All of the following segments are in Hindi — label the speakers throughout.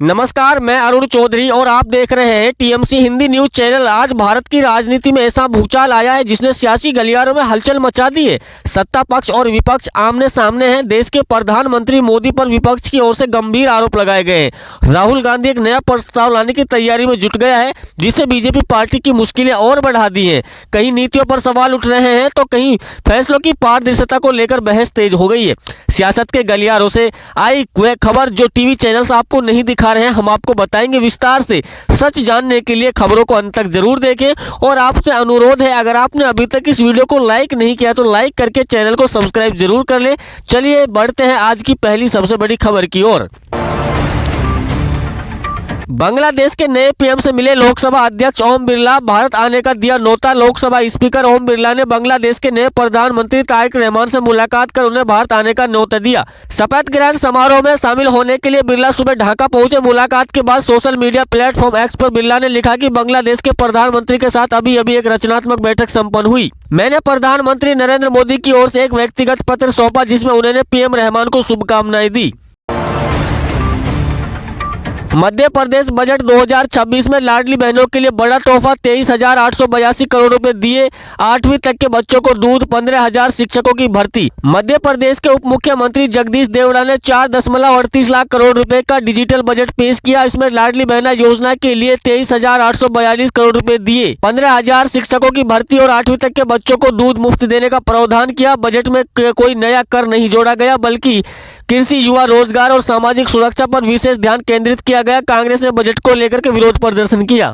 Speaker 1: नमस्कार, मैं अरुण चौधरी और आप देख रहे हैं टीएमसी हिंदी न्यूज चैनल। आज भारत की राजनीति में ऐसा भूचाल आया है जिसने सियासी गलियारों में हलचल मचा दी है। सत्ता पक्ष और विपक्ष आमने सामने हैं। देश के प्रधानमंत्री मोदी पर विपक्ष की ओर से गंभीर आरोप लगाए गए हैं। राहुल गांधी एक नया प्रस्ताव लाने की तैयारी में जुट गया है जिससे बीजेपी पार्टी की मुश्किलें और बढ़ा दी है। कहीं नीतियों पर सवाल उठ रहे हैं तो कहीं फैसलों की पारदर्शिता को लेकर बहस तेज हो गई है। सियासत के गलियारों से आई वह खबर जो टीवी चैनल्स आपको नहीं दिखा रहे हैं, हम आपको बताएंगे विस्तार से। सच जानने के लिए खबरों को अंत तक जरूर देखें और आपसे अनुरोध है, अगर आपने अभी तक इस वीडियो को लाइक नहीं किया तो लाइक करके चैनल को सब्सक्राइब जरूर कर लें। चलिए बढ़ते हैं आज की पहली सबसे बड़ी खबर की ओर। बांग्लादेश के नए पीएम से मिले लोकसभा अध्यक्ष ओम बिरला। भारत आने का दिया न्योता। लोकसभा स्पीकर ओम बिरला ने बांग्लादेश के नए प्रधानमंत्री तारिक रहमान से मुलाकात कर उन्हें भारत आने का न्योता दिया। शपथ ग्रहण समारोह में शामिल होने के लिए बिरला सुबह ढाका पहुंचे। मुलाकात के बाद सोशल मीडिया प्लेटफॉर्म एक्स पर बिरला ने लिखा कि बांग्लादेश के प्रधानमंत्री के साथ अभी अभी एक रचनात्मक बैठक संपन्न हुई। मैंने प्रधानमंत्री नरेंद्र मोदी की ओर से एक व्यक्तिगत पत्र सौंपा जिसमें उन्होंने पीएम रहमान को शुभकामनाएं दी। मध्य प्रदेश बजट 2026 में लाडली बहनों के लिए बड़ा तोहफा। 23,882 करोड़ रुपए दिए। 8वीं तक के बच्चों को दूध। 15,000 शिक्षकों की भर्ती। मध्य प्रदेश के उप मुख्यमंत्री जगदीश देवड़ा ने 4.38 लाख करोड़ रुपए का डिजिटल बजट पेश किया। इसमें लाडली बहना योजना के लिए 23,842 करोड़ रुपए दिए। 15,000 शिक्षकों की भर्ती और 8वीं तक के बच्चों को दूध मुफ्त देने का प्रावधान किया। बजट में कोई नया कर नहीं जोड़ा गया बल्कि कृषि, युवा रोजगार और सामाजिक सुरक्षा पर विशेष ध्यान केंद्रित किया गया। कांग्रेस ने बजट को लेकर के विरोध प्रदर्शन किया।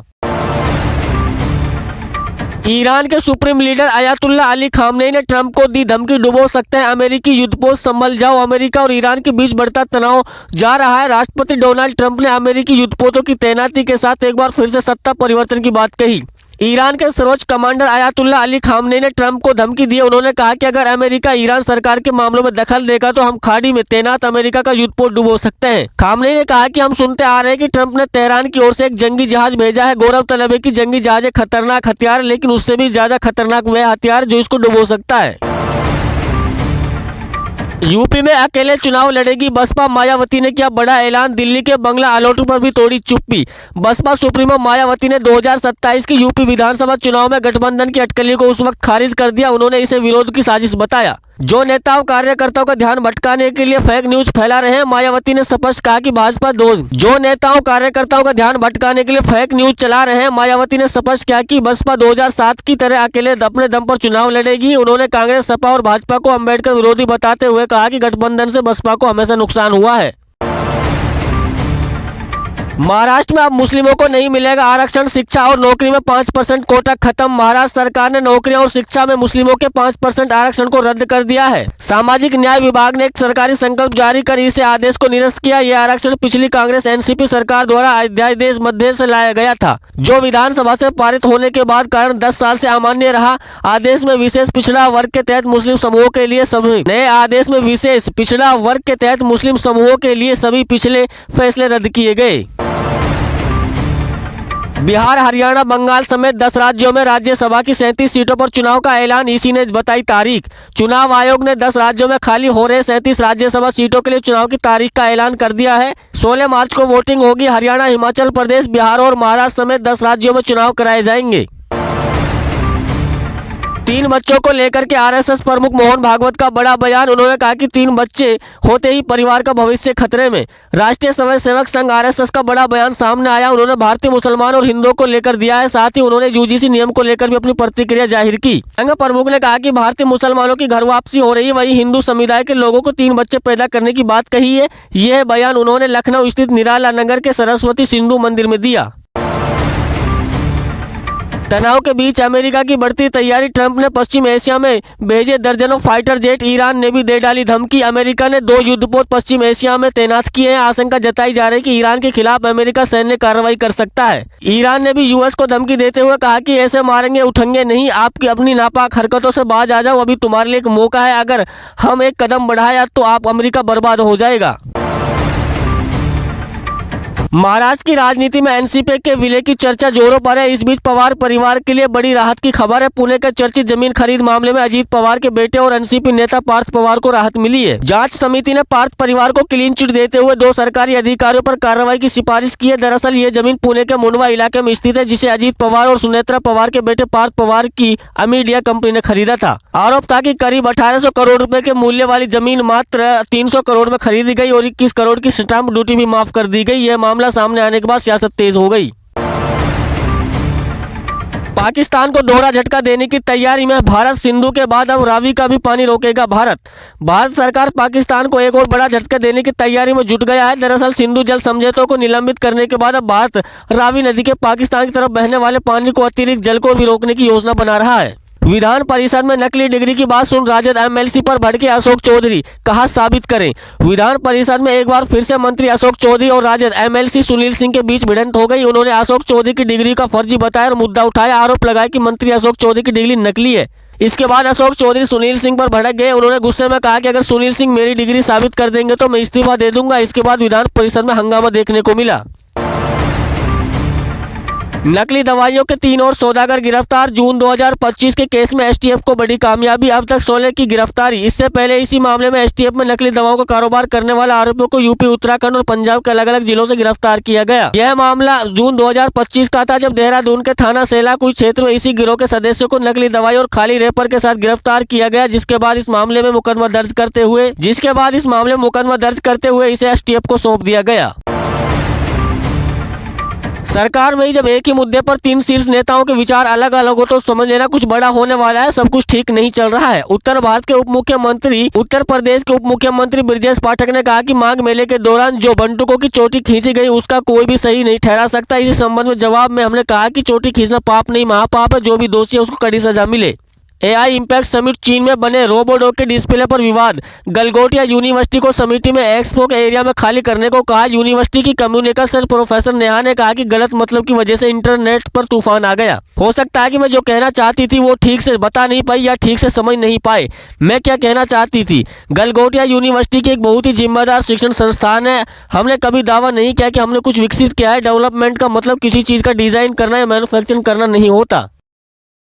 Speaker 1: ईरान के supreme leader Ayatollah Ali Khamenei ने ट्रंप को दी धमकी, डुबो सकते हैं अमेरिकी युद्धपोत, संभल जाओ। अमेरिका और ईरान के बीच बढ़ता तनाव जा रहा है। राष्ट्रपति डोनाल्ड ट्रंप ने अमेरिकी युद्धपोतों की तैनाती के साथ एक बार फिर से सत्ता परिवर्तन की बात कही। ईरान के सर्वोच्च कमांडर अयातुल्ला अली खामनेई ने ट्रंप को धमकी दी। उन्होंने कहा कि अगर अमेरिका ईरान सरकार के मामलों में दखल देगा तो हम खाड़ी में तैनात अमेरिका का युद्धपोत डुबो सकते हैं। खामनेई ने कहा कि हम सुनते आ रहे हैं कि ट्रंप ने तेहरान की ओर से एक जंगी जहाज भेजा है। गौरतलब है कि जंगी जहाज एक खतरनाक हथियार है, लेकिन उससे भी ज्यादा खतरनाक वह हथियार जो इसको डुबो सकता है। यूपी में अकेले चुनाव लड़ेगी बसपा। मायावती ने किया बड़ा ऐलान। दिल्ली के बंगला अलॉट पर भी तोड़ी चुप्पी। बसपा सुप्रीमो मायावती ने 2027 की यूपी विधानसभा चुनाव में गठबंधन की अटकली को उस वक्त खारिज कर दिया। उन्होंने इसे विरोध की साजिश बताया जो नेताओं कार्यकर्ताओं का ध्यान भटकाने के लिए फेक न्यूज फैला रहे हैं। मायावती ने स्पष्ट कहा कि भाजपा जो नेताओं कार्यकर्ताओं का ध्यान भटकाने के लिए फेक न्यूज चला रहे हैं। मायावती ने स्पष्ट किया कि बसपा 2007 की तरह अकेले अपने दम पर चुनाव लड़ेगी। उन्होंने कांग्रेस, सपा और भाजपा को अम्बेडकर विरोधी बताते हुए कहा कि गठबंधन से बसपा को हमेशा नुकसान हुआ है। महाराष्ट्र में अब मुस्लिमों को नहीं मिलेगा आरक्षण। शिक्षा और नौकरी में 5% कोटा खत्म। महाराष्ट्र सरकार ने नौकरियां और शिक्षा में मुस्लिमों के 5% आरक्षण को रद्द कर दिया है। सामाजिक न्याय विभाग ने एक सरकारी संकल्प जारी कर इसे आदेश को निरस्त किया। यह आरक्षण पिछली कांग्रेस एनसीपी सरकार द्वारा अध्यादेश मध्य से लाया गया था जो विधानसभा से पारित होने के बाद कारण 10 साल से अमान्य रहा। आदेश में विशेष पिछड़ा वर्ग के तहत मुस्लिम समूहों के लिए सभी नए आदेश में विशेष पिछड़ा वर्ग के तहत मुस्लिम समूहों के लिए सभी पिछले फैसले रद्द किए गए। बिहार, हरियाणा, बंगाल समेत 10 राज्यों में राज्यसभा की 37 सीटों पर चुनाव का ऐलान। इसी ने बताई तारीख। चुनाव आयोग ने 10 राज्यों में खाली हो रहे 37 राज्यसभा सीटों के लिए चुनाव की तारीख का ऐलान कर दिया है। 16 मार्च को वोटिंग होगी। हरियाणा, हिमाचल प्रदेश, बिहार और महाराष्ट्र समेत 10 राज्यों में चुनाव कराए जाएंगे। 3 बच्चों को लेकर के आरएसएस प्रमुख मोहन भागवत का बड़ा बयान। उन्होंने कहा कि 3 बच्चे होते ही परिवार का भविष्य खतरे में। राष्ट्रीय स्वयंसेवक संघ आरएसएस का बड़ा बयान सामने आया। उन्होंने भारतीय मुसलमान और हिंदुओं को लेकर दिया है। साथ ही उन्होंने यूजीसी नियम को लेकर भी अपनी प्रतिक्रिया जाहिर की। संघ प्रमुख ने कहा कि भारतीय मुसलमानों की घर वापसी हो रही है, वही हिंदू समुदाय के लोगों को 3 बच्चे पैदा करने की बात कही है। यह बयान उन्होंने लखनऊ स्थित निराला नगर के सरस्वती सिंधु मंदिर में दिया। तनाव के बीच अमेरिका की बढ़ती तैयारी। ट्रंप ने पश्चिम एशिया में भेजे दर्जनों फाइटर जेट। ईरान ने भी दे डाली धमकी। अमेरिका ने 2 युद्धपोत पश्चिम एशिया में तैनात किए हैं। आशंका जताई जा रही है कि ईरान के खिलाफ अमेरिका सैन्य कार्रवाई कर सकता है। ईरान ने भी यूएस को धमकी देते हुए कहा कि ऐसे मारेंगे उठेंगे नहीं, आपकी अपनी नापाक हरकतों से बाज आ जाओ, अभी तुम्हारे लिए एक मौका है, अगर हम एक कदम बढ़ाया तो आप अमेरिका बर्बाद हो जाएगा। महाराष्ट्र की राजनीति में एनसीपी के विलय की चर्चा जोरों पर है। इस बीच पवार परिवार के लिए बड़ी राहत की खबर है। पुणे के चर्चित जमीन खरीद मामले में अजीत पवार के बेटे और एनसीपी नेता पार्थ पवार को राहत मिली है। जांच समिति ने पार्थ परिवार को क्लीन चिट देते हुए 2 सरकारी अधिकारियों पर कार्रवाई की सिफारिश की है। दरअसल ये जमीन पुणे के मुंडवा इलाके में स्थित है, जिसे अजीत पवार और सुनेत्रा पवार के बेटे पार्थ पवार की अमीडिया कंपनी ने खरीदा था। आरोप था कि करीब 1800 करोड़ रुपए के मूल्य वाली जमीन मात्र 300 करोड़ में खरीदी गई और 21 करोड़ की स्टाम्प ड्यूटी भी माफ कर दी गई। यह मामला सामने आने के बाद सियासत तेज हो गई। पाकिस्तान को दोहरा झटका देने की तैयारी में भारत। सिंधु के बाद अब रावी का भी पानी रोकेगा भारत सरकार पाकिस्तान को एक और बड़ा झटका देने की तैयारी में जुट गया है। दरअसल सिंधु जल समझौतों को निलंबित करने के बाद अब भारत रावी नदी के पाकिस्तान की तरफ बहने वाले पानी को अतिरिक्त जल को भी रोकने की योजना बना रहा है। विधान परिषद में नकली डिग्री की बात सुन राजद एमएलसी पर भड़के अशोक चौधरी, कहा साबित करें। विधान परिषद में एक बार फिर से मंत्री अशोक चौधरी और राजद एमएलसी सुनील सिंह के बीच भिड़ंत हो गई। उन्होंने अशोक चौधरी की डिग्री का फर्जी बताया और मुद्दा उठाया। आरोप लगाया कि मंत्री अशोक चौधरी की डिग्री नकली है। इसके बाद अशोक चौधरी सुनील सिंह पर भड़क गए। उन्होंने गुस्से में कहा कि अगर सुनील सिंह मेरी डिग्री साबित कर देंगे तो मैं इस्तीफा दे दूंगा। इसके बाद विधान परिषद में हंगामा देखने को मिला। नकली दवाइयों के 3 और सौदागर गिरफ्तार। जून 2025 के केस में एसटीएफ को बड़ी कामयाबी, अब तक 16 की गिरफ्तारी। इससे पहले इसी मामले में एसटीएफ में नकली दवाओं का कारोबार करने वाले आरोपियों को यूपी, उत्तराखंड और पंजाब के अलग अलग जिलों से गिरफ्तार किया गया। यह मामला जून 2025 का था, जब देहरादून के थाना सेला कुछ क्षेत्र में इसी गिरोह के सदस्यों को नकली दवाई और खाली रेपर के साथ गिरफ्तार किया गया। जिसके बाद इस मामले में मुकदमा दर्ज करते हुए इसे एसटीएफ को सौंप दिया गया। सरकार में ही जब एक ही मुद्दे पर 3 शीर्ष नेताओं के विचार अलग अलग हो तो समझ लेना कुछ बड़ा होने वाला है। सब कुछ ठीक नहीं चल रहा है। उत्तर प्रदेश के उप मुख्यमंत्री ब्रजेश पाठक ने कहा कि माघ मेले के दौरान जो बंटुकों की चोटी खींची गई उसका कोई भी सही नहीं ठहरा सकता। इसी संबंध में जवाब में हमने कहा कि चोटी खींचना पाप नहीं महापाप है। जो भी दोषी है उसको कड़ी सजा मिले। एआई इम्पैक्ट समिट चीन में बने रोबोडॉग के डिस्प्ले पर विवाद। गलगोटिया यूनिवर्सिटी को समिति में एक्सपो के एरिया में खाली करने को कहा। यूनिवर्सिटी की कम्युनिकेशन प्रोफेसर नेहा ने कहा कि गलत मतलब की वजह से इंटरनेट पर तूफान आ गया। हो सकता है कि मैं जो कहना चाहती थी वो ठीक से बता नहीं पाई या ठीक से समझ नहीं पाए। मैं क्या कहना चाहती थी, गलगोटिया यूनिवर्सिटी की एक बहुत ही जिम्मेदार शिक्षण संस्थान है। हमने कभी दावा नहीं किया कि हमने कुछ विकसित किया है। डेवलपमेंट का मतलब किसी चीज़ का डिजाइन करना या मैन्युफैक्चरिंग करना नहीं होता।